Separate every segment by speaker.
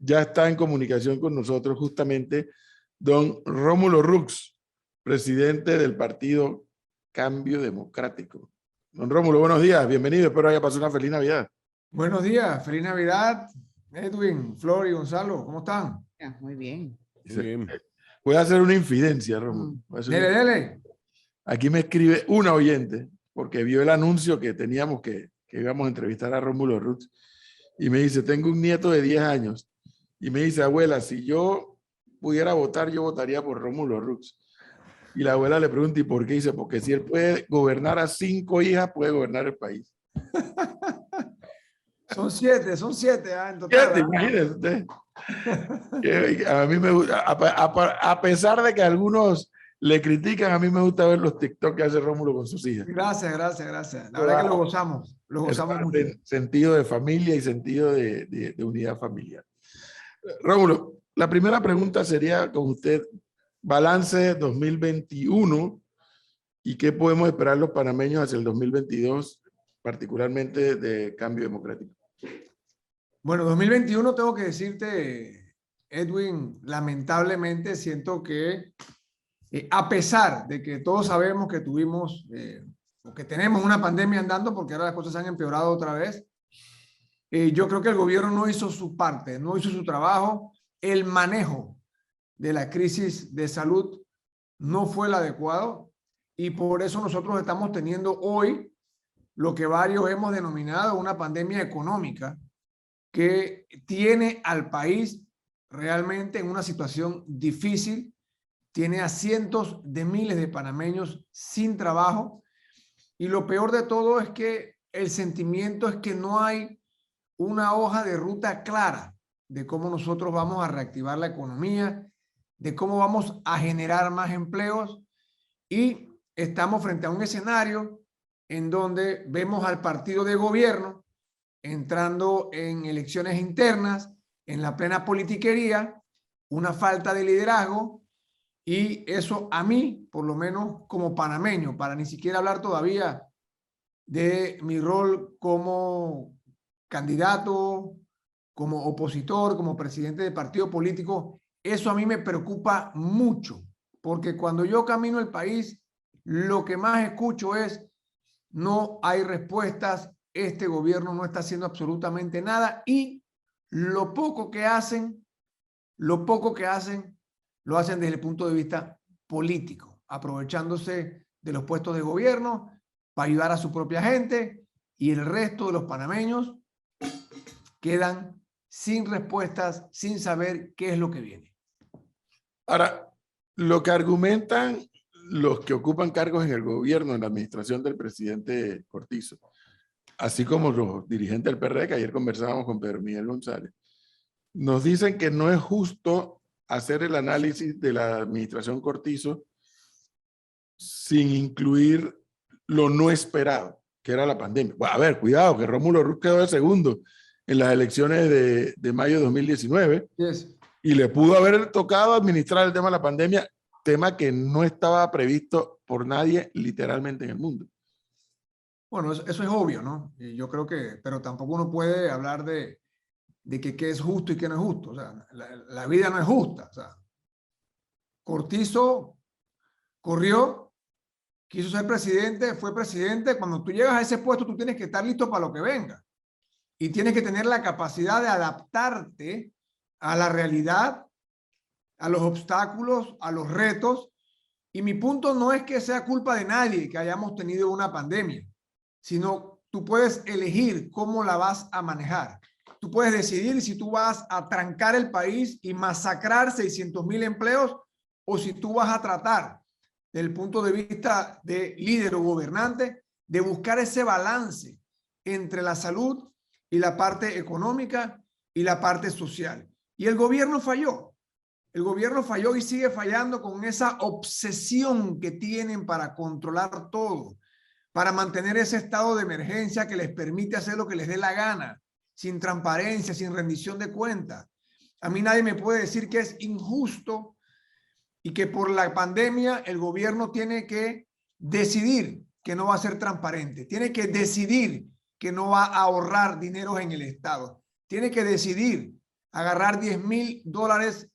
Speaker 1: ya está en comunicación con nosotros justamente don Rómulo Rux, presidente del partido Cambio Democrático. Don Rómulo, buenos días, bienvenido, espero haya pasado una feliz Navidad.
Speaker 2: Buenos días, feliz Navidad, Edwin, Flor y Gonzalo, ¿cómo están?
Speaker 3: Muy bien.
Speaker 1: Muy bien. Voy a hacer una infidencia, Rómulo.
Speaker 2: Dele.
Speaker 1: Aquí me escribe una oyente, porque vio el anuncio que teníamos que íbamos a entrevistar a Rómulo Rux, y me dice, tengo un nieto de 10 años, y me dice, abuela, si yo pudiera votar, yo votaría por Rómulo Rux. Y la abuela le pregunta, ¿y por qué? Dice, porque si él puede gobernar a 5 hijas, puede gobernar el país.
Speaker 2: Son siete en total.
Speaker 1: 7, imagínese usted. A mí me gusta, a pesar de que algunos le critican, a mí me gusta ver los TikTok que hace Rómulo con sus hijas.
Speaker 2: Gracias. La verdad que lo gozamos mucho.
Speaker 1: Sentido de familia y sentido de unidad familiar. Rómulo, la primera pregunta sería con usted, balance 2021 y qué podemos esperar los panameños hacia el 2022, particularmente de Cambio Democrático.
Speaker 2: Bueno, 2021 tengo que decirte, Edwin, lamentablemente siento que a pesar de que todos sabemos que tuvimos o que tenemos una pandemia andando, porque ahora las cosas se han empeorado otra vez, yo creo que el gobierno no hizo su parte, no hizo su trabajo. El manejo de la crisis de salud no fue el adecuado y por eso nosotros estamos teniendo hoy lo que varios hemos denominado una pandemia económica que tiene al país realmente en una situación difícil, tiene a cientos de miles de panameños sin trabajo y lo peor de todo es que el sentimiento es que no hay una hoja de ruta clara de cómo nosotros vamos a reactivar la economía, de cómo vamos a generar más empleos y estamos frente a un escenario en donde vemos al partido de gobierno entrando en elecciones internas, en la plena politiquería, una falta de liderazgo y eso a mí, por lo menos como panameño, para ni siquiera hablar todavía de mi rol como candidato, como opositor, como presidente de partido político, eso a mí me preocupa mucho, porque cuando yo camino el país, lo que más escucho es no hay respuestas, este gobierno no está haciendo absolutamente nada y lo poco que hacen, lo hacen desde el punto de vista político, aprovechándose de los puestos de gobierno para ayudar a su propia gente y el resto de los panameños quedan sin respuestas, sin saber qué es lo que viene.
Speaker 1: Ahora, lo que argumentan los que ocupan cargos en el gobierno, en la administración del presidente Cortizo, así como los dirigentes del PRD, que ayer conversábamos con Pedro Miguel González, nos dicen que no es justo hacer el análisis de la administración Cortizo sin incluir lo no esperado, que era la pandemia. Bueno, a ver, cuidado, que Rómulo Rux quedó de segundo en las elecciones de mayo de 2019 y le pudo haber tocado administrar el tema de la pandemia, tema que no estaba previsto por nadie literalmente en el mundo.
Speaker 2: Bueno, eso es obvio, ¿no? Y yo creo que, pero tampoco uno puede hablar de que qué es justo y qué no es justo. O sea, la vida no es justa. O sea, Cortizo corrió, quiso ser presidente, fue presidente. Cuando tú llegas a ese puesto, tú tienes que estar listo para lo que venga. Y tienes que tener la capacidad de adaptarte a la realidad, a los obstáculos, a los retos. Y mi punto no es que sea culpa de nadie que hayamos tenido una pandemia, sino tú puedes elegir cómo la vas a manejar. Tú puedes decidir si tú vas a trancar el país y masacrar 600,000 empleos o si tú vas a tratar, desde el punto de vista de líder o gobernante, de buscar ese balance entre la salud y la parte económica y la parte social. Y el gobierno falló. El gobierno falló y sigue fallando con esa obsesión que tienen para controlar todo, para mantener ese estado de emergencia que les permite hacer lo que les dé la gana, sin transparencia, sin rendición de cuentas. A mí nadie me puede decir que es injusto y que por la pandemia el gobierno tiene que decidir que no va a ser transparente, tiene que decidir que no va a ahorrar dinero en el Estado, tiene que decidir agarrar $10,000,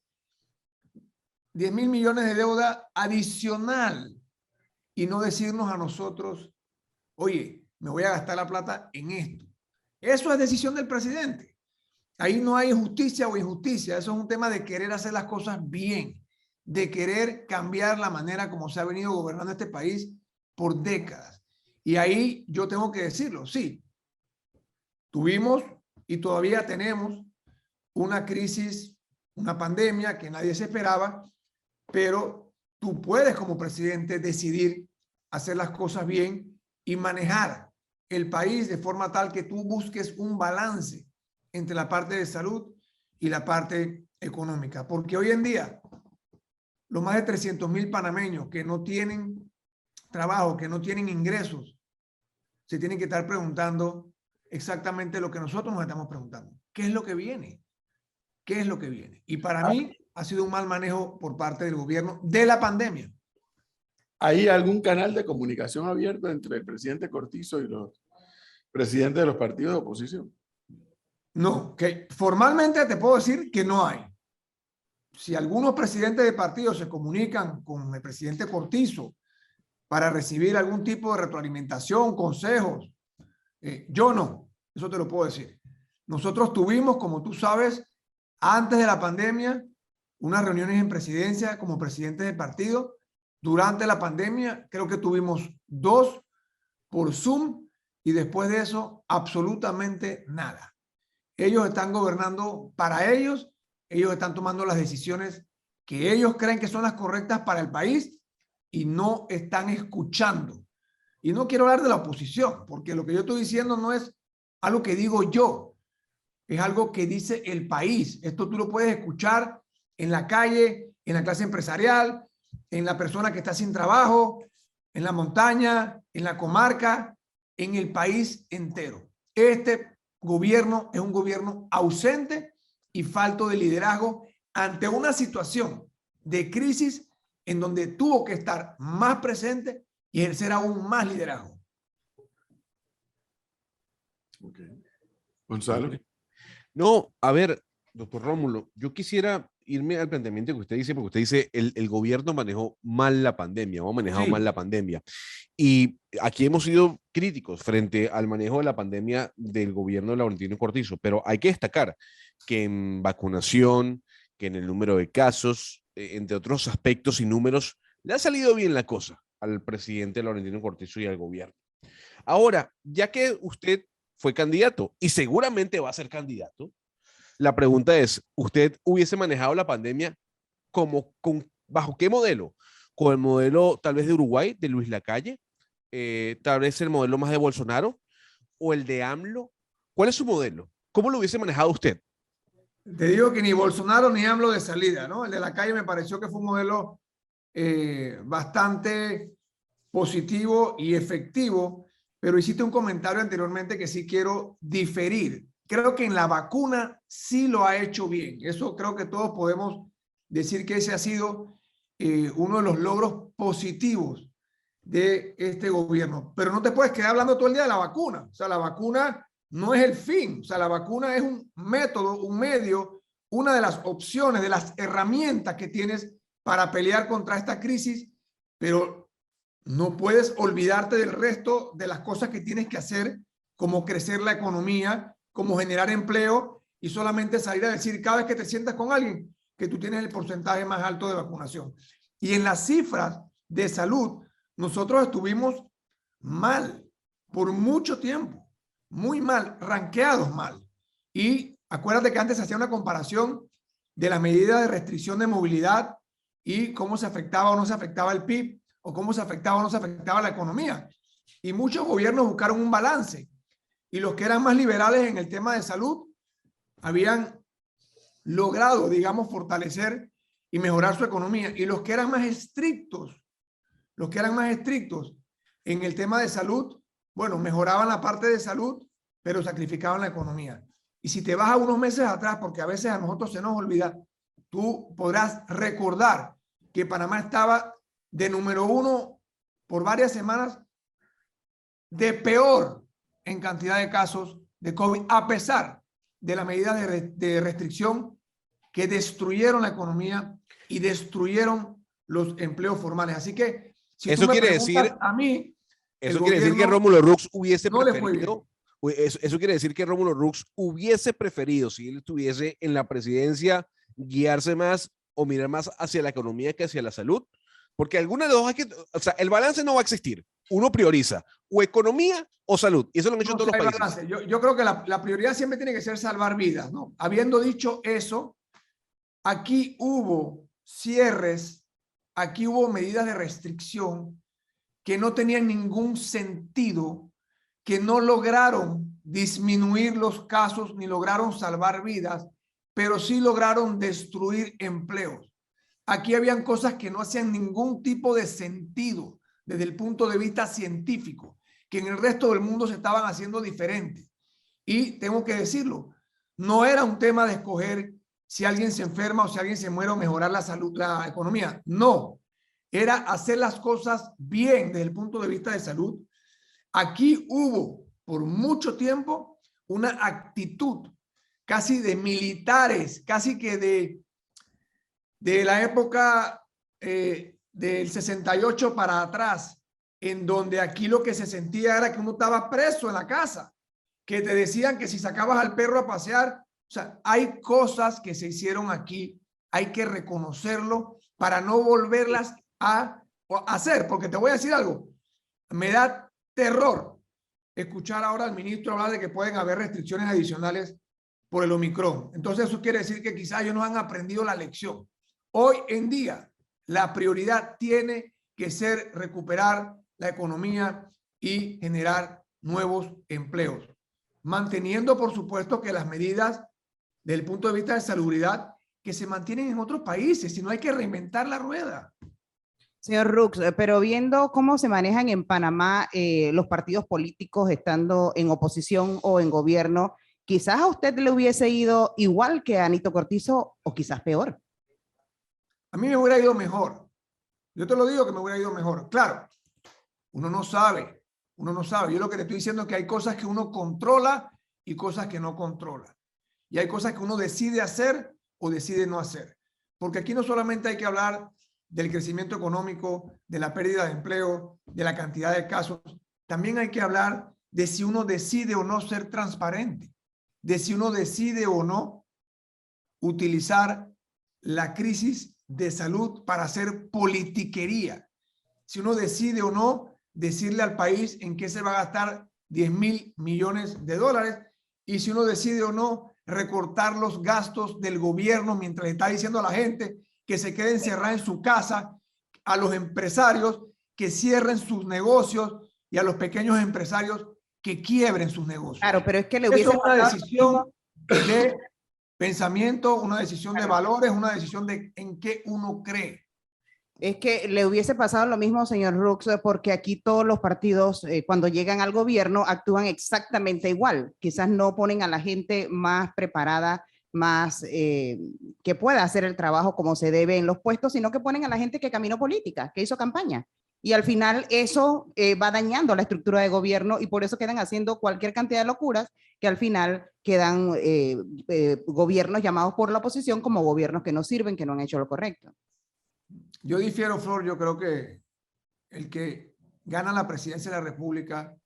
Speaker 2: 10,000 millones de deuda adicional y no decirnos a nosotros, oye, me voy a gastar la plata en esto. Eso es decisión del presidente. Ahí no hay justicia o injusticia. Eso es un tema de querer hacer las cosas bien, de querer cambiar la manera como se ha venido gobernando este país por décadas. Y ahí yo tengo que decirlo, sí, tuvimos y todavía tenemos una crisis, una pandemia que nadie se esperaba, pero tú puedes como presidente decidir hacer las cosas bien y manejar el país de forma tal que tú busques un balance entre la parte de salud y la parte económica. Porque hoy en día, los más de 300,000 panameños que no tienen trabajo, que no tienen ingresos, se tienen que estar preguntando exactamente lo que nosotros nos estamos preguntando. ¿Qué es lo que viene? ¿Qué es lo que viene? Y para mí ha sido un mal manejo por parte del gobierno de la pandemia.
Speaker 1: ¿Hay algún canal de comunicación abierto entre el presidente Cortizo y los presidentes de los partidos de oposición?
Speaker 2: No, que formalmente te puedo decir que no hay. Si algunos presidentes de partidos se comunican con el presidente Cortizo para recibir algún tipo de retroalimentación, consejos, yo no, eso te lo puedo decir. Nosotros tuvimos, como tú sabes, antes de la pandemia, unas reuniones en presidencia como presidentes de partido. Durante la pandemia, creo que tuvimos 2 por Zoom y después de eso, absolutamente nada. Ellos están gobernando para ellos están tomando las decisiones que ellos creen que son las correctas para el país y no están escuchando. Y no quiero hablar de la oposición, porque lo que yo estoy diciendo no es algo que digo yo, es algo que dice el país. Esto tú lo puedes escuchar en la calle, en la clase empresarial, en la persona que está sin trabajo, en la montaña, en la comarca, en el país entero. Este gobierno es un gobierno ausente y falto de liderazgo ante una situación de crisis en donde tuvo que estar más presente y ejercer aún más liderazgo.
Speaker 1: Okay. Gonzalo.
Speaker 3: No, a ver, doctor Rómulo, yo quisiera irme al planteamiento que usted dice, porque usted dice el gobierno manejó mal la pandemia, o ha manejado mal la pandemia. Y aquí hemos sido críticos frente al manejo de la pandemia del gobierno de Laurentino Cortizo, pero hay que destacar que en vacunación, que en el número de casos, entre otros aspectos y números, le ha salido bien la cosa al presidente Laurentino Cortizo y al gobierno. Ahora, ya que usted fue candidato y seguramente va a ser candidato, la pregunta es, ¿usted hubiese manejado la pandemia bajo qué modelo? ¿Con el modelo tal vez de Uruguay, de Luis Lacalle? ¿Tal vez el modelo más de Bolsonaro? ¿O el de AMLO? ¿Cuál es su modelo? ¿Cómo lo hubiese manejado usted?
Speaker 2: Te digo que ni Bolsonaro ni AMLO de salida, ¿no? El de Lacalle me pareció que fue un modelo bastante positivo y efectivo, pero hiciste un comentario anteriormente que sí quiero diferir. Creo que en la vacuna sí lo ha hecho bien. Eso creo que todos podemos decir que ese ha sido uno de los logros positivos de este gobierno. Pero no te puedes quedar hablando todo el día de la vacuna. O sea, la vacuna no es el fin. O sea, la vacuna es un método, un medio, una de las opciones, de las herramientas que tienes para pelear contra esta crisis, pero no puedes olvidarte del resto de las cosas que tienes que hacer, como crecer la economía, como generar empleo y solamente salir a decir cada vez que te sientas con alguien que tú tienes el porcentaje más alto de vacunación. Y en las cifras de salud, nosotros estuvimos mal por mucho tiempo, muy mal, ranqueados mal. Y acuérdate que antes se hacía una comparación de la medida de restricción de movilidad y cómo se afectaba o no se afectaba el PIB o cómo se afectaba o no se afectaba la economía. Y muchos gobiernos buscaron un balance. Y los que eran más liberales en el tema de salud habían logrado, digamos, fortalecer y mejorar su economía. Y los que eran más estrictos, en el tema de salud, bueno, mejoraban la parte de salud, pero sacrificaban la economía. Y si te vas a unos meses atrás, porque a veces a nosotros se nos olvida, tú podrás recordar que Panamá estaba de número 1 por varias semanas, de peor en cantidad de casos de COVID, a pesar de las medidas de restricción que destruyeron la economía y destruyeron los empleos formales. Así que, si
Speaker 3: eso
Speaker 2: tú me
Speaker 3: quiere
Speaker 2: preguntas
Speaker 3: decir,
Speaker 2: a mí,
Speaker 3: eso quiere decir que Rómulo Rux hubiese
Speaker 2: no le fue
Speaker 3: preferido, eso quiere decir que Rómulo Rux hubiese preferido, si él estuviese en la presidencia, guiarse más o mirar más hacia la economía que hacia la salud, porque alguna de dos hay que, o sea, el balance no va a existir. Uno prioriza o economía o salud, y eso lo han hecho en todos los países.
Speaker 2: Yo creo que la prioridad siempre tiene que ser salvar vidas, ¿no? Habiendo dicho eso, aquí hubo cierres, aquí hubo medidas de restricción que no tenían ningún sentido, que no lograron disminuir los casos ni lograron salvar vidas, pero sí lograron destruir empleos. Aquí habían cosas que no hacían ningún tipo de sentido desde el punto de vista científico, que en el resto del mundo se estaban haciendo diferentes. Y tengo que decirlo, no era un tema de escoger si alguien se enferma o si alguien se muere o mejorar la salud, la economía. No, era hacer las cosas bien desde el punto de vista de salud. Aquí hubo por mucho tiempo una actitud casi de militares, casi que de la época del 68 para atrás, en donde aquí lo que se sentía era que uno estaba preso en la casa, que te decían que si sacabas al perro a pasear, o sea, hay cosas que se hicieron aquí, hay que reconocerlo para no volverlas a hacer, porque te voy a decir algo, me da terror escuchar ahora al ministro hablar de que pueden haber restricciones adicionales por el Omicron. Entonces eso quiere decir que quizás ellos no han aprendido la lección. Hoy en día, la prioridad tiene que ser recuperar la economía y generar nuevos empleos, manteniendo, por supuesto, que las medidas desde el punto de vista de salubridad que se mantienen en otros países, si no hay que reinventar la rueda.
Speaker 4: Señor Rux, pero viendo cómo se manejan en Panamá los partidos políticos estando en oposición o en gobierno, quizás a usted le hubiese ido igual que a Anito Cortizo o quizás peor.
Speaker 2: A mí me hubiera ido mejor. Yo te lo digo que me hubiera ido mejor. Claro, uno no sabe. Yo lo que te estoy diciendo es que hay cosas que uno controla y cosas que no controla. Y hay cosas que uno decide hacer o decide no hacer. Porque aquí no solamente hay que hablar del crecimiento económico, de la pérdida de empleo, de la cantidad de casos. También hay que hablar de si uno decide o no ser transparente, de si uno decide o no utilizar la crisis de salud para hacer politiquería, si uno decide o no decirle al país en qué se va a gastar 10.000 millones de dólares y si uno decide o no recortar los gastos del gobierno mientras le está diciendo a la gente que se quede encerrada en su casa, a los empresarios que cierren sus negocios y a los pequeños empresarios que quiebren sus negocios.
Speaker 4: Claro, pero es que le hubiese
Speaker 2: Eso es una decisión de pensamiento, una decisión de valores, una decisión de en qué uno cree.
Speaker 4: Es que le hubiese pasado lo mismo, señor Rux, porque aquí todos los partidos, cuando llegan al gobierno, actúan exactamente igual. Quizás no ponen a la gente más preparada, más que pueda hacer el trabajo como se debe en los puestos, sino que ponen a la gente que caminó política, que hizo campaña. Y al final eso va dañando la estructura de gobierno y por eso quedan haciendo cualquier cantidad de locuras que al final quedan gobiernos llamados por la oposición como gobiernos que no sirven, que no han hecho lo correcto.
Speaker 2: Yo difiero, Flor, yo creo que el que gana la presidencia de la República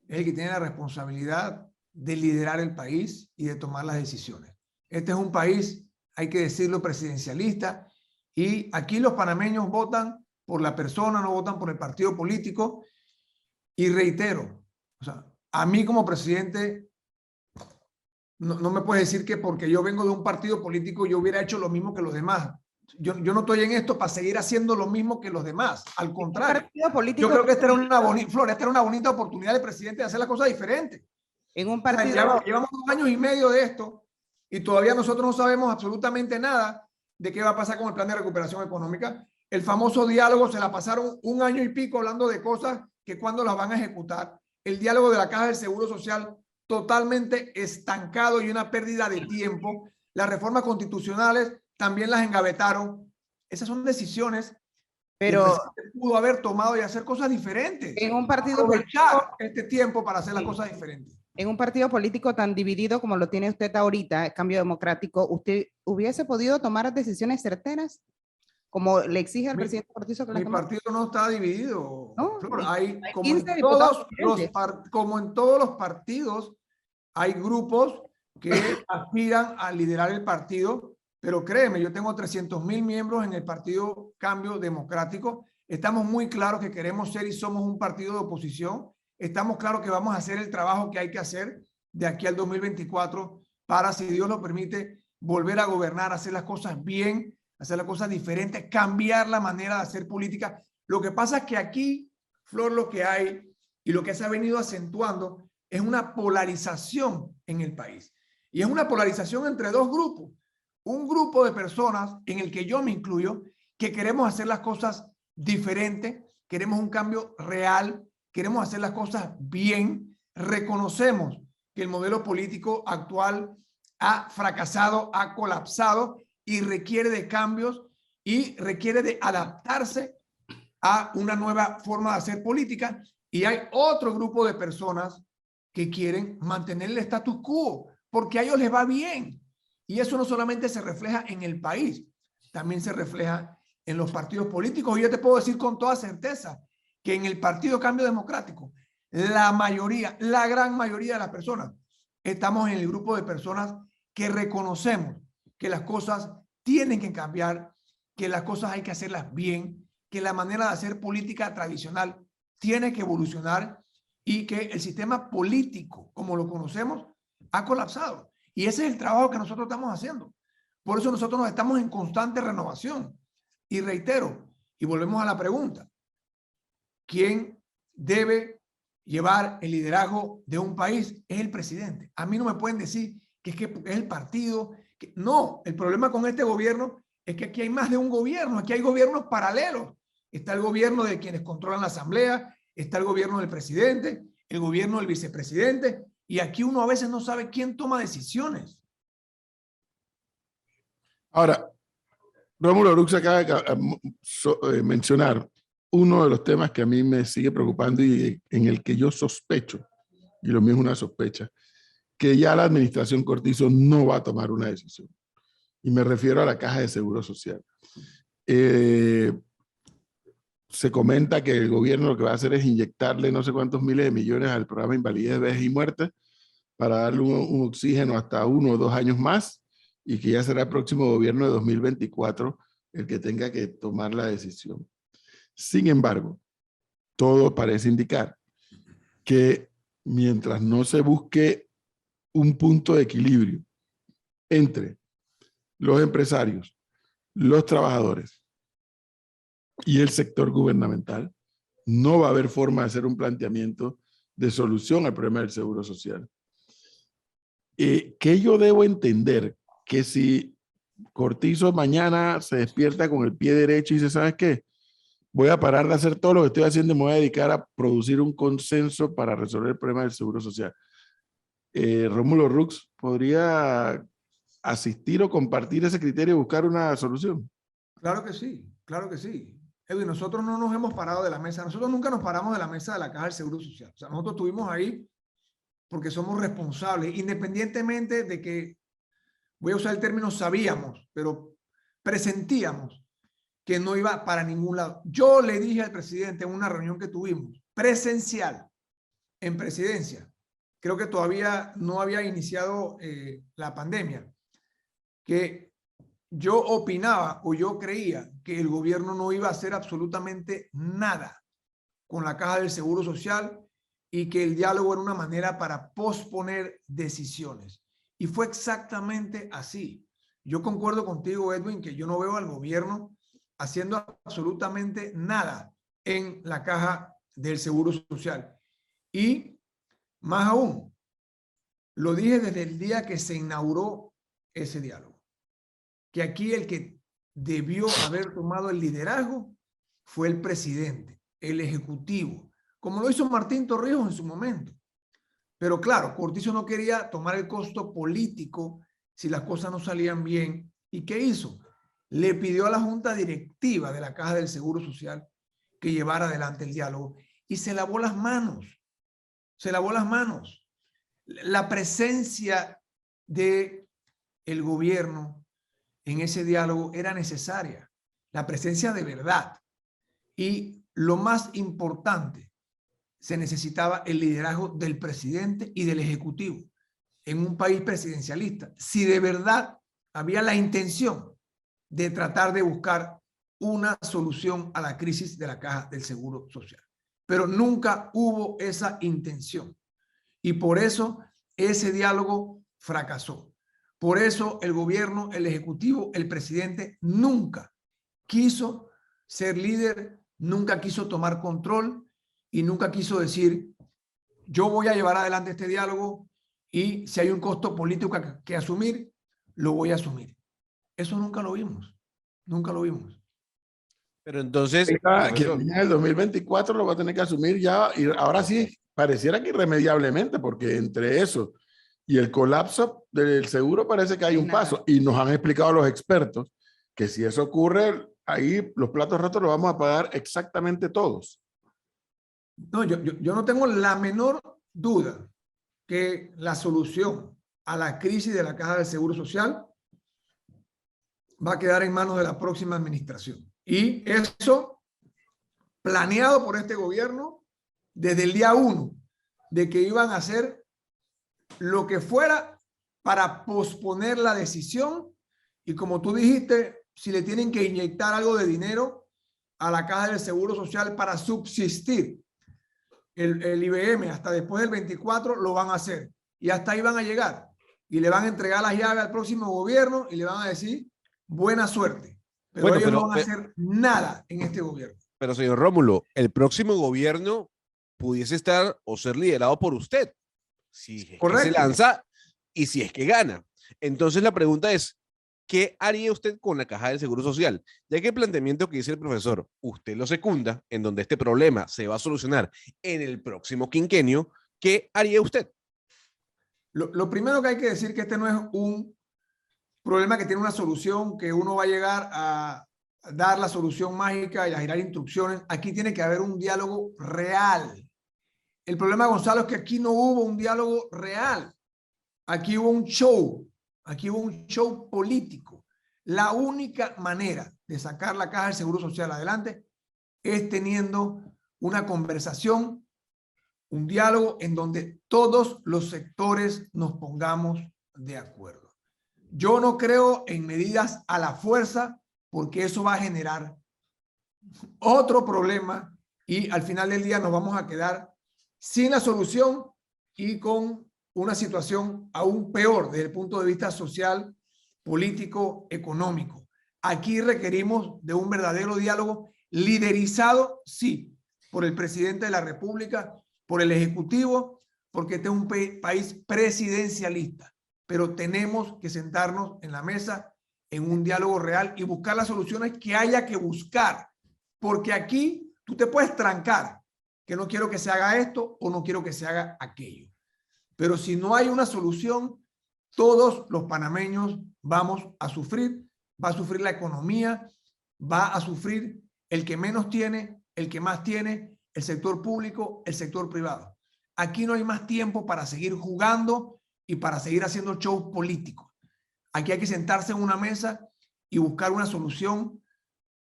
Speaker 2: es el que tiene la responsabilidad de liderar el país y de tomar las decisiones. Este es un país, hay que decirlo, presidencialista y aquí los panameños votan por la persona, no votan por el partido político y reitero, o sea, a mí como presidente no me puedes decir que porque yo vengo de un partido político yo hubiera hecho lo mismo que los demás. Yo no estoy en esto para seguir haciendo lo mismo que los demás. Al contrario, yo creo que esta era una bonita oportunidad del presidente de hacer las cosas diferentes.
Speaker 4: En un partido...
Speaker 2: O sea, llevamos 2 años y medio de esto y todavía nosotros no sabemos absolutamente nada de qué va a pasar con el plan de recuperación económica. El famoso diálogo se la pasaron 1 año y pico hablando de cosas que cuándo las van a ejecutar. El diálogo de la Caja del Seguro Social totalmente estancado y una pérdida de tiempo. Las reformas constitucionales también las engavetaron. Esas son decisiones
Speaker 4: pero
Speaker 2: que el presidente pudo haber tomado y hacer cosas diferentes.
Speaker 4: en un partido
Speaker 2: aprovechar este tiempo para hacer las cosas diferentes.
Speaker 4: En un partido político tan dividido como lo tiene usted ahorita, Cambio Democrático, ¿usted hubiese podido tomar decisiones certeras como le exige al
Speaker 2: Mi-
Speaker 4: presidente Cortizo que las
Speaker 2: Mi
Speaker 4: tome?
Speaker 2: partido no está dividido,
Speaker 4: ¿No?
Speaker 2: Flor.
Speaker 4: Hay
Speaker 2: Hay, como
Speaker 4: 15
Speaker 2: en
Speaker 4: diputados
Speaker 2: todos
Speaker 4: diferentes.
Speaker 2: como en todos los partidos, hay grupos que aspiran a liderar el partido, pero créeme, yo tengo 300,000 miembros en el partido Cambio Democrático. Estamos muy claros que queremos ser y somos un partido de oposición. Estamos claros que vamos a hacer el trabajo que hay que hacer de aquí al 2024 para, si Dios lo permite, volver a gobernar, hacer las cosas bien, hacer las cosas diferentes, cambiar la manera de hacer política. Lo que pasa es que aquí, Flor, lo que hay y lo que se ha venido acentuando es una polarización en el país. Y es una polarización entre dos grupos. Un grupo de personas, en el que yo me incluyo, que queremos hacer las cosas diferentes, queremos un cambio real, queremos hacer las cosas bien, reconocemos que el modelo político actual ha fracasado, ha colapsado y requiere de cambios y requiere de adaptarse a una nueva forma de hacer política. Y hay otro grupo de personas que quieren mantener el status quo porque a ellos les va bien. Y eso no solamente se refleja en el país, también se refleja en los partidos políticos. Y yo te puedo decir con toda certeza que en el Partido Cambio Democrático, la mayoría, la gran mayoría de las personas, estamos en el grupo de personas que reconocemos que las cosas tienen que cambiar, que las cosas hay que hacerlas bien, que la manera de hacer política tradicional tiene que evolucionar y que el sistema político, como lo conocemos, ha colapsado. Y ese es el trabajo que nosotros estamos haciendo. Por eso nosotros nos estamos en constante renovación. Y reitero, y volvemos a la pregunta, ¿quién debe llevar el liderazgo de un país? Es el presidente. A mí no me pueden decir que es el partido. No, el problema con este gobierno es que aquí hay más de un gobierno, aquí hay gobiernos paralelos. Está el gobierno de quienes controlan la asamblea, está el gobierno del presidente, el gobierno del vicepresidente, y aquí uno a veces no sabe quién toma decisiones.
Speaker 1: Ahora, Rómulo Rux acaba de mencionar uno de los temas que a mí me sigue preocupando y en el que yo sospecho, y lo mío es una sospecha, que ya la administración Cortizo no va a tomar una decisión. Y me refiero a la Caja de Seguro Social. Se comenta que el gobierno lo que va a hacer es inyectarle no sé cuántos miles de millones al programa de invalidez, vejez y muerte para darle un oxígeno hasta 1 o 2 años más y que ya será el próximo gobierno de 2024 el que tenga que tomar la decisión. Sin embargo, todo parece indicar que mientras no se busque un punto de equilibrio entre los empresarios, los trabajadores y el sector gubernamental, no va a haber forma de hacer un planteamiento de solución al problema del seguro social. ¿Qué yo debo entender? Que si Cortizo mañana se despierta con el pie derecho y dice, ¿sabes qué? Voy a parar de hacer todo lo que estoy haciendo y me voy a dedicar a producir un consenso para resolver el problema del seguro social. Rómulo Rux podría asistir o compartir ese criterio y buscar una solución.
Speaker 2: Claro que sí, claro que sí. Edwin, nosotros no nos hemos parado de la mesa, nosotros nunca nos paramos de la mesa de la Caja del Seguro Social. O sea, nosotros estuvimos ahí porque somos responsables, independientemente de que, voy a usar el término sabíamos, pero presentíamos que no iba para ningún lado. Yo le dije al presidente en una reunión que tuvimos, presencial, en presidencia, creo que todavía no había iniciado la pandemia, que yo opinaba o yo creía que el gobierno no iba a hacer absolutamente nada con la Caja del Seguro Social y que el diálogo era una manera para posponer decisiones. Y fue exactamente así. Yo concuerdo contigo, Edwin, que yo no veo al gobierno haciendo absolutamente nada en la Caja del Seguro Social. Y más aún, lo dije desde el día que se inauguró ese diálogo, que aquí el que debió haber tomado el liderazgo fue el presidente, el ejecutivo, como lo hizo Martín Torrijos en su momento. Pero claro, Cortizo no quería tomar el costo político si las cosas no salían bien. ¿Y qué hizo? Le pidió a la junta directiva de la Caja del Seguro Social que llevara adelante el diálogo y se lavó las manos. Se lavó las manos. La presencia de el gobierno en ese diálogo era necesaria, la presencia de verdad. Y lo más importante, se necesitaba el liderazgo del presidente y del ejecutivo en un país presidencialista. Si de verdad había la intención de tratar de buscar una solución a la crisis de la Caja del Seguro Social. Pero nunca hubo esa intención. Y por eso ese diálogo fracasó. Por eso el gobierno, el ejecutivo, el presidente nunca quiso ser líder, nunca quiso tomar control y nunca quiso decir, yo voy a llevar adelante este diálogo y si hay un costo político que asumir, lo voy a asumir. Eso nunca lo vimos. Nunca lo vimos.
Speaker 3: Pero entonces,
Speaker 1: Que
Speaker 3: profesor,
Speaker 1: en el 2024 lo va a tener que asumir ya, y ahora sí, pareciera que irremediablemente, porque entre eso y el colapso del seguro parece que hay un paso, y nos han explicado los expertos que si eso ocurre, ahí los platos rotos los vamos a pagar exactamente todos.
Speaker 2: No, yo no tengo la menor duda que la solución a la crisis de la Caja del Seguro Social va a quedar en manos de la próxima administración. Y eso, planeado por este gobierno desde el día 1, de que iban a hacer lo que fuera para posponer la decisión. Y como tú dijiste, si le tienen que inyectar algo de dinero a la Caja del Seguro Social para subsistir el IBM hasta después del 24, lo van a hacer. Y hasta ahí van a llegar. Y le van a entregar las llaves al próximo gobierno y le van a decir, buena suerte. Pero
Speaker 3: bueno,
Speaker 2: ellos no van a hacer nada en este gobierno.
Speaker 3: pero señor Rómulo, el próximo gobierno pudiese estar o ser liderado por usted, si es que se lanza y si es que gana. Entonces la pregunta es, ¿qué haría usted con la Caja del Seguro Social? Ya que el planteamiento que dice el profesor, usted lo secunda, en donde este problema se va a solucionar en el próximo quinquenio, ¿qué haría usted?
Speaker 2: Lo primero que hay que decir que este no es un problema que tiene una solución, que uno va a llegar a dar la solución mágica y a girar instrucciones. Aquí tiene que haber un diálogo real. El problema, Gonzalo, es que aquí no hubo un diálogo real. Aquí hubo un show. Aquí hubo un show político. La única manera de sacar la Caja del Seguro Social adelante es teniendo una conversación, un diálogo en donde todos los sectores nos pongamos de acuerdo. Yo no creo en medidas a la fuerza porque eso va a generar otro problema y al final del día nos vamos a quedar sin la solución y con una situación aún peor desde el punto de vista social, político, económico. Aquí requerimos de un verdadero diálogo liderizado, sí, por el presidente de la República, por el Ejecutivo, porque este es un país presidencialista. Pero tenemos que sentarnos en la mesa en un diálogo real y buscar las soluciones que haya que buscar. Porque aquí tú te puedes trancar, que no quiero que se haga esto o no quiero que se haga aquello. Pero si no hay una solución, todos los panameños vamos a sufrir. Va a sufrir la economía, va a sufrir el que menos tiene, el que más tiene, el sector público, el sector privado. Aquí no hay más tiempo para seguir jugando y para seguir haciendo shows políticos. Aquí hay que sentarse en una mesa y buscar una solución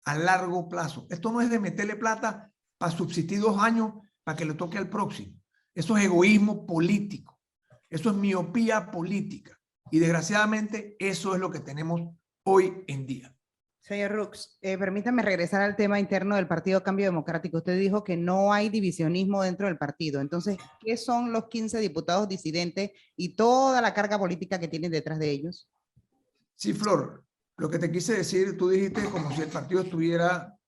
Speaker 2: a largo plazo. Esto no es de meterle plata para subsistir 2 años para que le toque al próximo. Eso es egoísmo político. Eso es miopía política. Y desgraciadamente eso es lo que tenemos hoy en día.
Speaker 4: Señor Rux, permítame regresar al tema interno del Partido Cambio Democrático. Usted dijo que no hay divisionismo dentro del partido. Entonces, ¿qué son los 15 diputados disidentes y toda la carga política que tienen detrás de ellos?
Speaker 2: Sí, Flor, lo que te quise decir, tú dijiste como si el partido estuviera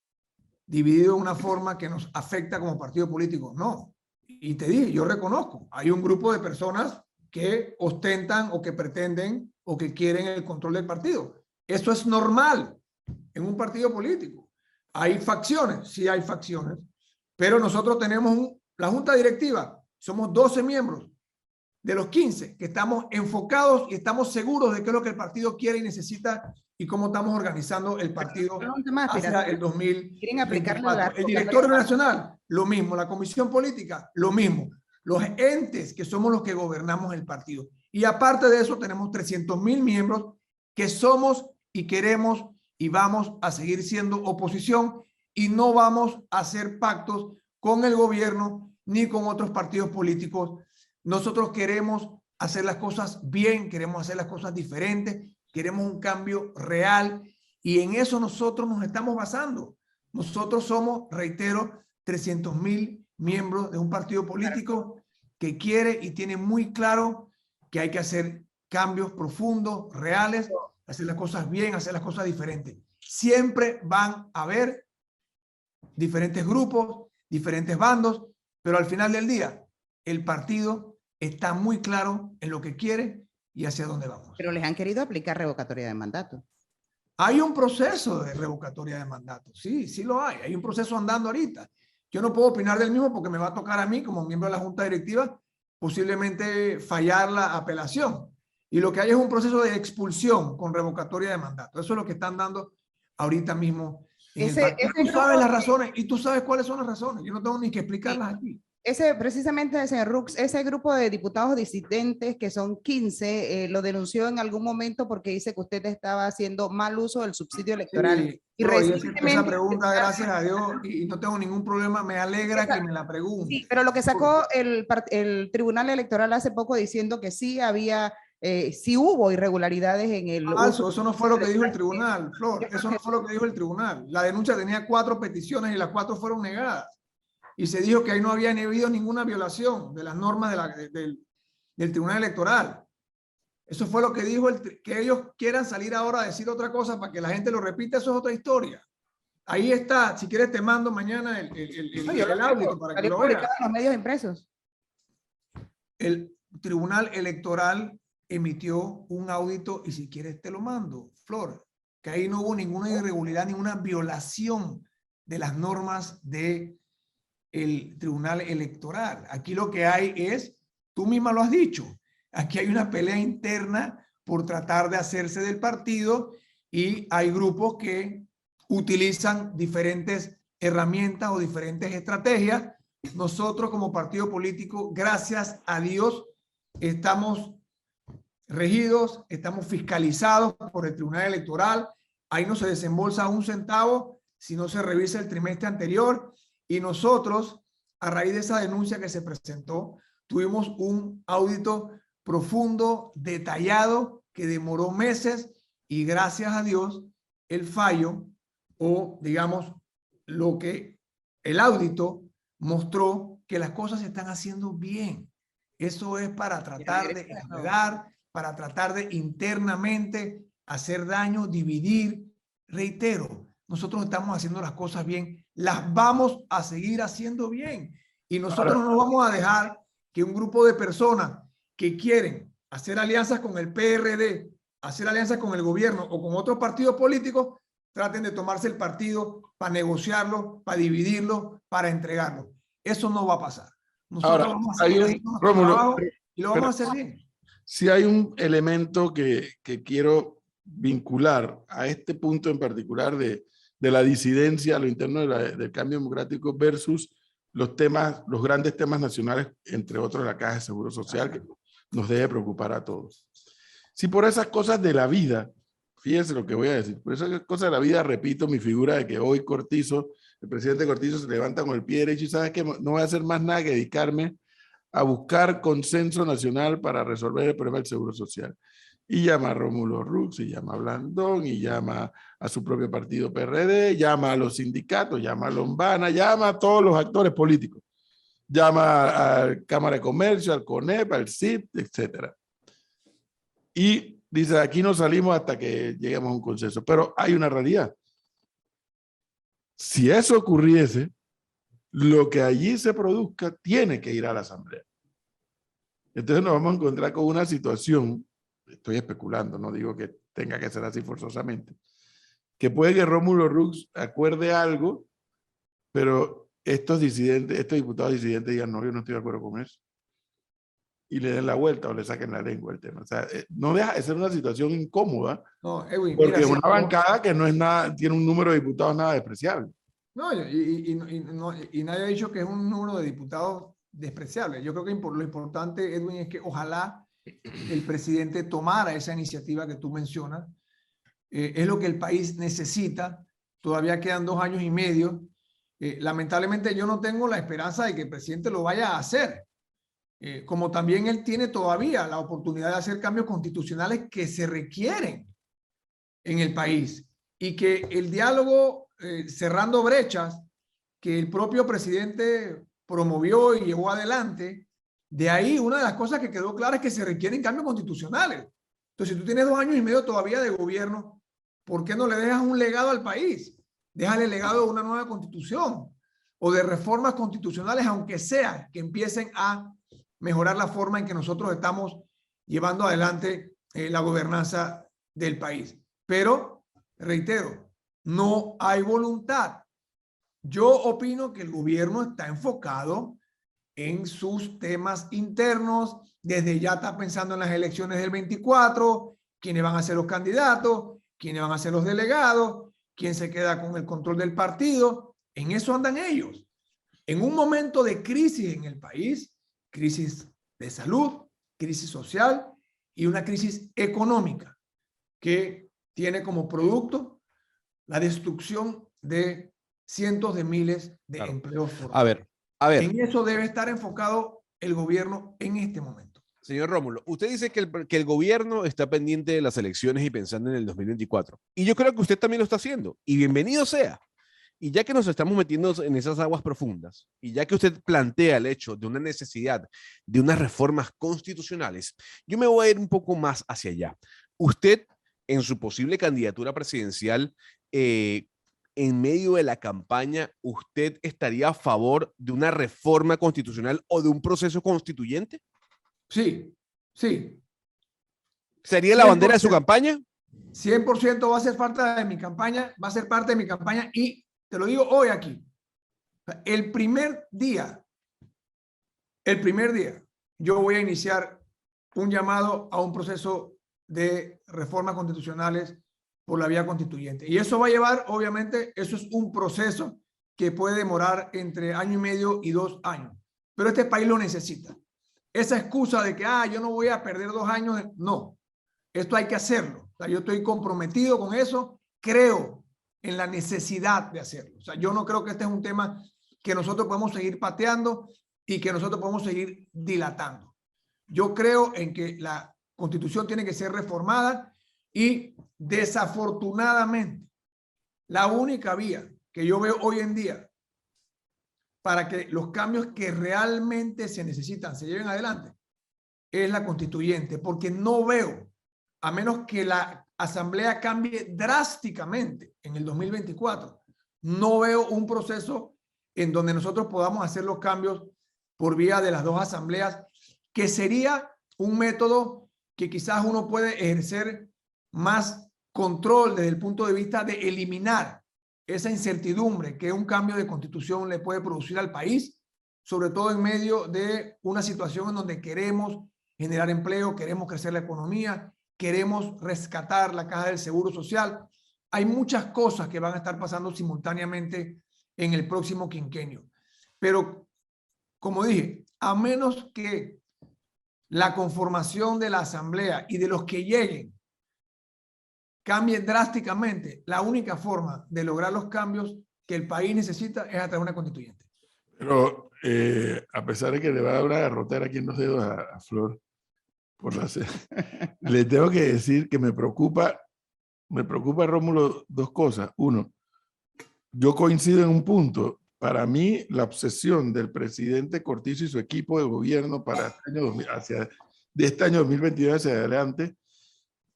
Speaker 2: dividido de una forma que nos afecta como partido político. No, y te dije, yo reconozco, hay un grupo de personas que ostentan o que pretenden o que quieren el control del partido. Eso es normal en un partido político. ¿Hay facciones? Sí hay facciones, pero nosotros tenemos la junta directiva, somos 12 miembros de los 15 que estamos enfocados y estamos seguros de qué es lo que el partido quiere y necesita y cómo estamos organizando el partido hacia el 2024. El directorio nacional, lo mismo. La comisión política, lo mismo. los entes que somos los que gobernamos el partido. Y aparte de eso, tenemos 300.000 miembros que somos y queremos y vamos a seguir siendo oposición y no vamos a hacer pactos con el gobierno ni con otros partidos políticos. Nosotros queremos hacer las cosas bien, queremos hacer las cosas diferentes, queremos un cambio real y en eso nosotros nos estamos basando. Nosotros somos, reitero, 300.000 miembros de un partido político que quiere y tiene muy claro que hay que hacer cambios profundos, reales, hacer las cosas bien, hacer las cosas diferentes. Siempre van a haber diferentes grupos, diferentes bandos, pero al final del día, el partido está muy claro en lo que quiere y hacia dónde vamos.
Speaker 4: Pero les han querido aplicar revocatoria de mandato.
Speaker 2: Hay un proceso de revocatoria de mandato, sí, sí lo hay. Hay un proceso andando ahorita. Yo no puedo opinar del mismo porque me va a tocar a mí, como miembro de la Junta Directiva, posiblemente fallar la apelación. Y lo que hay es un proceso de expulsión con revocatoria de mandato. Eso es lo que están dando ahorita mismo. Tú sabes las razones y tú sabes cuáles son las razones. Yo no tengo ni que explicarlas aquí.
Speaker 4: Precisamente, señor Rux, ese grupo de diputados disidentes, que son 15, lo denunció en algún momento porque dice que usted estaba haciendo mal uso del subsidio electoral.
Speaker 2: Sí,
Speaker 4: y
Speaker 2: no,
Speaker 4: recientemente,
Speaker 2: esa pregunta, gracias a Dios, y no tengo ningún problema, me alegra que me la pregunte.
Speaker 4: Sí, pero lo que sacó el Tribunal Electoral hace poco diciendo que sí había, sí hubo irregularidades en el uso.
Speaker 2: Eso no fue lo que dijo el tribunal, Flor, eso no fue lo que dijo el tribunal. La denuncia tenía 4 peticiones y las 4 fueron negadas. Y se dijo que ahí no había habido ninguna violación de las normas del Tribunal Electoral. Eso fue lo que dijo, que ellos quieran salir ahora a decir otra cosa para que la gente lo repita, eso es otra historia. Ahí está, si quieres te mando mañana el audio para que lo veas.
Speaker 4: En los medios impresos.
Speaker 2: El Tribunal Electoral emitió un audito y si quieres te lo mando, Flor, que ahí no hubo ninguna irregularidad, ninguna violación de las normas del Tribunal Electoral. Aquí lo que hay es, tú misma lo has dicho, aquí hay una pelea interna por tratar de hacerse del partido y hay grupos que utilizan diferentes herramientas o diferentes estrategias. Nosotros como partido político, gracias a Dios, estamos regidos, estamos fiscalizados por el Tribunal Electoral. Ahí no se desembolsa un centavo si no se revisa el trimestre anterior. Y nosotros, a raíz de esa denuncia que se presentó, tuvimos un audito profundo, detallado, que demoró meses y gracias a Dios, el fallo o digamos lo que el audito mostró que las cosas se están haciendo bien. Eso es para tratar de ayudar, para tratar de internamente hacer daño, dividir. Reitero, nosotros estamos haciendo las cosas bien, las vamos a seguir haciendo bien y nosotros no nos vamos a dejar que un grupo de personas que quieren hacer alianzas con el PRD, hacer alianzas con el gobierno o con otros partidos políticos, traten de tomarse el partido para negociarlo, para dividirlo, para entregarlo. Eso no va a pasar. Nosotros
Speaker 1: Ahora,
Speaker 2: vamos a seguir haciendo nuestro trabajo y lo vamos a hacer bien.
Speaker 1: Si hay un elemento que quiero vincular a este punto en particular de la disidencia a lo interno del cambio democrático versus los grandes temas nacionales, entre otros la Caja de Seguro Social, que nos debe preocupar a todos. Si por esas cosas de la vida, fíjense lo que voy a decir, por esas cosas de la vida, repito mi figura de que hoy Cortizo, el presidente Cortizo se levanta con el pie derecho y sabe que no voy a hacer más nada que dedicarme a buscar consenso nacional para resolver el problema del Seguro Social. Y llama a Rómulo Rux, y llama a Blandón, y llama a su propio partido PRD, llama a los sindicatos, llama a Lombana, llama a todos los actores políticos. Llama a la Cámara de Comercio, al CONEP, al CID, etc. Y dice, aquí no salimos hasta que lleguemos a un consenso. Pero hay una realidad. Si eso ocurriese, lo que allí se produzca tiene que ir a la Asamblea. Entonces nos vamos a encontrar con una situación, estoy especulando, no digo que tenga que ser así forzosamente, que puede que Rómulo Rux acuerde algo, pero estos diputados disidentes digan, no, yo no estoy de acuerdo con eso. Y le den la vuelta o le saquen la lengua al tema. O sea, no deja de ser una situación incómoda,
Speaker 2: no, Edwin,
Speaker 1: porque
Speaker 2: mira,
Speaker 1: es una bancada que no es nada, tiene un número de diputados nada despreciable.
Speaker 2: No, y nadie ha dicho que es un número de diputados despreciable. Yo creo que lo importante, Edwin, es que ojalá el presidente tomara esa iniciativa que tú mencionas. Es lo que el país necesita. Todavía quedan 2 años y medio. Lamentablemente yo no tengo la esperanza de que el presidente lo vaya a hacer. Como también él tiene todavía la oportunidad de hacer cambios constitucionales que se requieren en el país. Y que el diálogo, cerrando brechas, que el propio presidente promovió y llevó adelante, de ahí una de las cosas que quedó clara es que se requieren cambios constitucionales. Entonces, si tú tienes 2 años y medio todavía de gobierno, ¿por qué no le dejas un legado al país? Déjale el legado de una nueva constitución o de reformas constitucionales, aunque sea que empiecen a mejorar la forma en que nosotros estamos llevando adelante la gobernanza del país. Pero, reitero, no hay voluntad. Yo opino que el gobierno está enfocado en sus temas internos, desde ya está pensando en las elecciones del 24, quiénes van a ser los candidatos, quiénes van a ser los delegados, quién se queda con el control del partido. En eso andan ellos. En un momento de crisis en el país, crisis de salud, crisis social y una crisis económica que tiene como producto la destrucción de cientos de miles de empleos formales.
Speaker 3: A ver.
Speaker 2: En eso debe estar enfocado el gobierno en este momento.
Speaker 3: Señor Rómulo, usted dice que el gobierno está pendiente de las elecciones y pensando en el 2024. Y yo creo que usted también lo está haciendo. Y bienvenido sea. Y ya que nos estamos metiendo en esas aguas profundas, y ya que usted plantea el hecho de una necesidad de unas reformas constitucionales, yo me voy a ir un poco más hacia allá. Usted, en su posible candidatura presidencial, en medio de la campaña, ¿usted estaría a favor de una reforma constitucional o de un proceso constituyente?
Speaker 2: Sí, sí.
Speaker 3: ¿Sería la bandera de su campaña?
Speaker 2: 100% va a ser parte de mi campaña, va a ser parte de mi campaña y te lo digo hoy aquí. El primer día, yo voy a iniciar un llamado a un proceso de reformas constitucionales por la vía constituyente. Y eso va a llevar, obviamente, eso es un proceso que puede demorar entre 1 año y medio y 2 años. Pero este país lo necesita. Esa excusa de que, yo no voy a perder 2 años, no. Esto hay que hacerlo. O sea, yo estoy comprometido con eso. Creo en la necesidad de hacerlo. O sea, yo no creo que este es un tema que nosotros podemos seguir pateando y que nosotros podemos seguir dilatando. Yo creo en que la Constitución tiene que ser reformada y desafortunadamente la única vía que yo veo hoy en día para que los cambios que realmente se necesitan se lleven adelante es la constituyente, porque no veo, a menos que la Asamblea cambie drásticamente en el 2024, no veo un proceso en donde nosotros podamos hacer los cambios por vía de las 2 asambleas, que sería un método que quizás uno puede ejercer más control desde el punto de vista de eliminar esa incertidumbre que un cambio de constitución le puede producir al país, sobre todo en medio de una situación en donde queremos generar empleo, queremos crecer la economía, queremos rescatar la caja del Seguro Social. Hay muchas cosas que van a estar pasando simultáneamente en el próximo quinquenio. Pero, como dije, a menos que la conformación de la Asamblea y de los que lleguen cambie drásticamente, la única forma de lograr los cambios que el país necesita es a través de una constituyente.
Speaker 1: Pero a pesar de que le va a dar una garrotera aquí en los dedos a Flor, le tengo que decir que me preocupa, Rómulo, 2 cosas. Uno, yo coincido en un punto. Para mí, la obsesión del presidente Cortizo y su equipo de gobierno para de este año 2022 hacia adelante,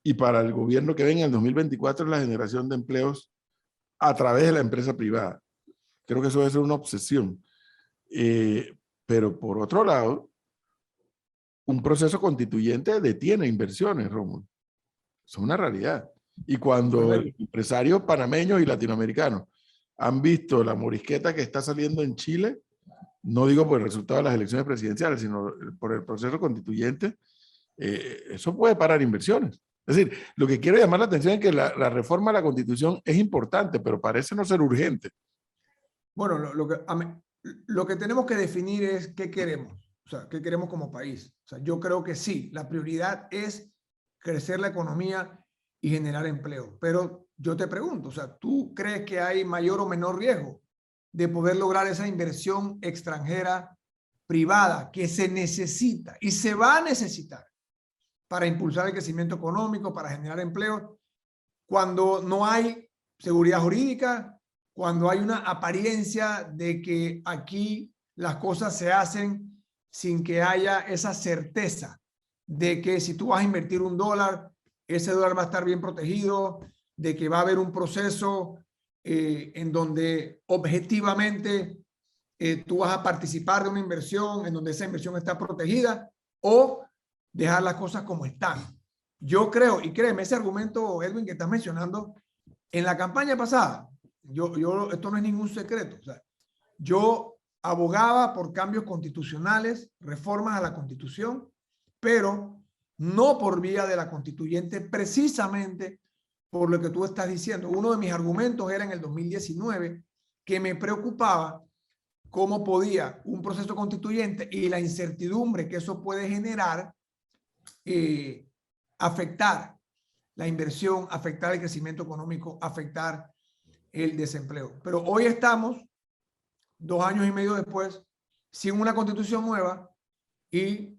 Speaker 1: y para el gobierno que venga en el 2024, es la generación de empleos a través de la empresa privada. Creo que eso debe ser una obsesión. Pero por otro lado, un proceso constituyente detiene inversiones, Rómulo. Es una realidad. Y cuando los empresarios panameños y latinoamericanos han visto la morisqueta que está saliendo en Chile, no digo por el resultado de las elecciones presidenciales, sino por el proceso constituyente, eso puede parar inversiones. Es decir, lo que quiero llamar la atención es que la reforma de la Constitución es importante, pero parece no ser urgente.
Speaker 2: Bueno, lo que tenemos que definir es qué queremos, o sea, qué queremos como país. O sea, yo creo que sí, la prioridad es crecer la economía y generar empleo. Pero yo te pregunto, o sea, ¿tú crees que hay mayor o menor riesgo de poder lograr esa inversión extranjera privada que se necesita y se va a necesitar para impulsar el crecimiento económico, para generar empleo, cuando no hay seguridad jurídica, cuando hay una apariencia de que aquí las cosas se hacen sin que haya esa certeza de que si tú vas a invertir $1, ese dólar va a estar bien protegido, de que va a haber un proceso en donde objetivamente tú vas a participar de una inversión, en donde esa inversión está protegida, o dejar las cosas como están. Yo creo, y créeme, ese argumento, Edwin, que estás mencionando, en la campaña pasada, esto no es ningún secreto, o sea, yo abogaba por cambios constitucionales, reformas a la Constitución, pero no por vía de la constituyente, precisamente por lo que tú estás diciendo. Uno de mis argumentos era en el 2019 que me preocupaba cómo podía un proceso constituyente y la incertidumbre que eso puede generar afectar la inversión, afectar el crecimiento económico, afectar el desempleo. Pero hoy estamos, 2 años y medio después, sin una constitución nueva y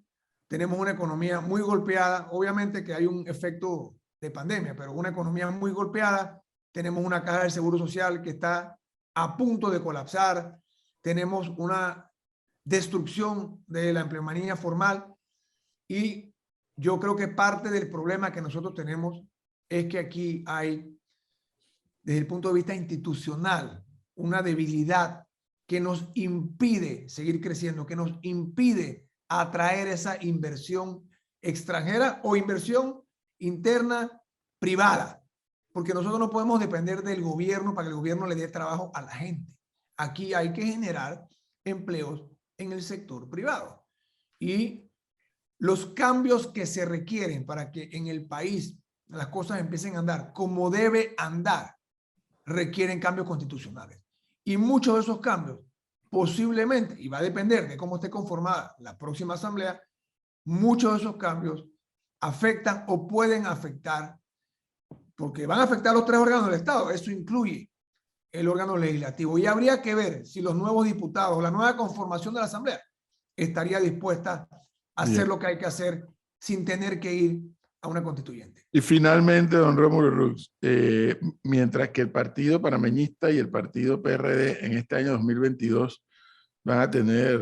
Speaker 2: tenemos una economía muy golpeada. Obviamente que hay un efecto de pandemia, pero una economía muy golpeada. Tenemos una caja del Seguro Social que está a punto de colapsar. Tenemos una destrucción de la empleomanía formal y yo creo que parte del problema que nosotros tenemos es que aquí hay, desde el punto de vista institucional, una debilidad que nos impide seguir creciendo, que nos impide atraer esa inversión extranjera o inversión interna privada, porque nosotros no podemos depender del gobierno para que el gobierno le dé trabajo a la gente. Aquí hay que generar empleos en el sector privado. Y los cambios que se requieren para que en el país las cosas empiecen a andar como debe andar, requieren cambios constitucionales. Y muchos de esos cambios posiblemente, y va a depender de cómo esté conformada la próxima asamblea, muchos de esos cambios afectan o pueden afectar, porque van a afectar los 3 órganos del Estado. Eso incluye el órgano legislativo. Y habría que ver si los nuevos diputados, la nueva conformación de la asamblea, estaría dispuesta a hacer lo que hay que hacer sin tener que ir a una constituyente.
Speaker 1: Y finalmente, don Rómulo Rux, mientras que el Partido Panameñista y el Partido PRD en este año 2022 van a tener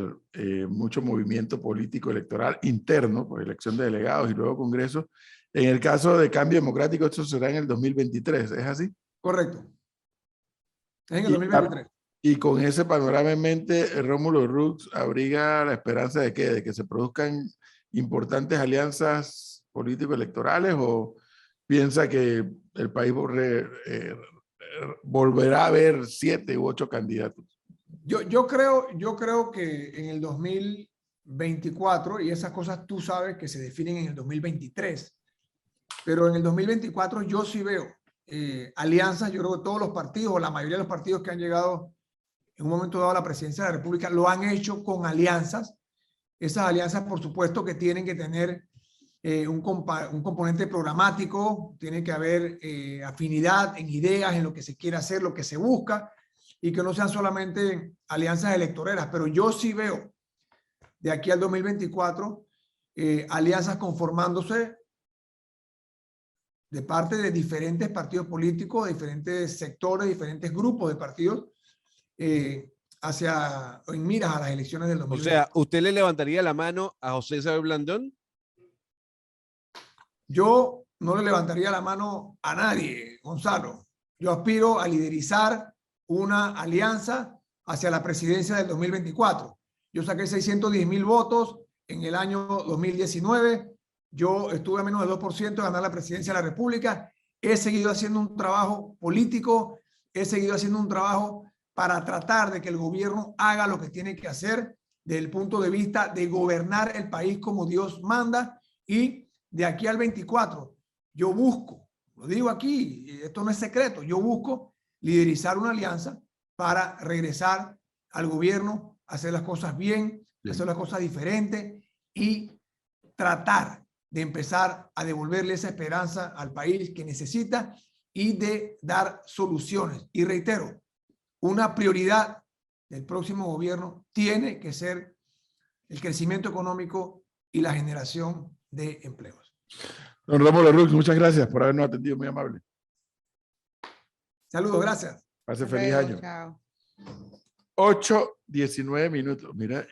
Speaker 1: mucho movimiento político electoral interno por elección de delegados y luego congreso, en el caso de Cambio Democrático esto será en el 2023, ¿es así?
Speaker 2: Correcto. En el 2023.
Speaker 1: Y con ese panorama en mente, Rómulo Rux abriga la esperanza de ¿qué? De que se produzcan importantes alianzas político-electorales, o piensa que el país volverá a ver 7 u 8 candidatos.
Speaker 2: Yo creo que en el 2024, y esas cosas tú sabes que se definen en el 2023, pero en el 2024 yo sí veo alianzas. Yo creo que todos los partidos, o la mayoría de los partidos que han llegado en un momento dado a la presidencia de la República, lo han hecho con alianzas. Esas alianzas, por supuesto, que tienen que tener un componente programático, tiene que haber afinidad en ideas, en lo que se quiere hacer, lo que se busca, y que no sean solamente alianzas electoreras. Pero yo sí veo de aquí al 2024 alianzas conformándose de parte de diferentes partidos políticos, de diferentes sectores, diferentes grupos de partidos, en miras a las elecciones del 2020.
Speaker 3: O sea, ¿usted le levantaría la mano a José Isabel Blandón?
Speaker 2: Yo no le levantaría la mano a nadie, Gonzalo. Yo aspiro a liderizar una alianza hacia la presidencia del 2024. Yo saqué 610,000 votos en el año 2019. Yo estuve a menos del 2% de ganar la presidencia de la República. He seguido haciendo un trabajo político, he seguido haciendo un trabajo para tratar de que el gobierno haga lo que tiene que hacer desde el punto de vista de gobernar el país como Dios manda. Y de aquí al 24, yo busco, lo digo aquí, esto no es secreto, yo busco liderizar una alianza para regresar al gobierno a hacer las cosas bien,
Speaker 1: Bien.
Speaker 2: hacer las cosas diferentes y tratar de empezar a devolverle esa esperanza al país que necesita y de dar soluciones. Y reitero, una prioridad del próximo gobierno tiene que ser el crecimiento económico y la generación de empleos.
Speaker 1: Don Rómulo Rux, muchas gracias por habernos atendido, muy amable.
Speaker 2: Saludos, gracias.
Speaker 1: Pase
Speaker 4: Hasta
Speaker 1: feliz
Speaker 4: luego,
Speaker 1: año.
Speaker 4: chao.
Speaker 1: 8:19. Mira,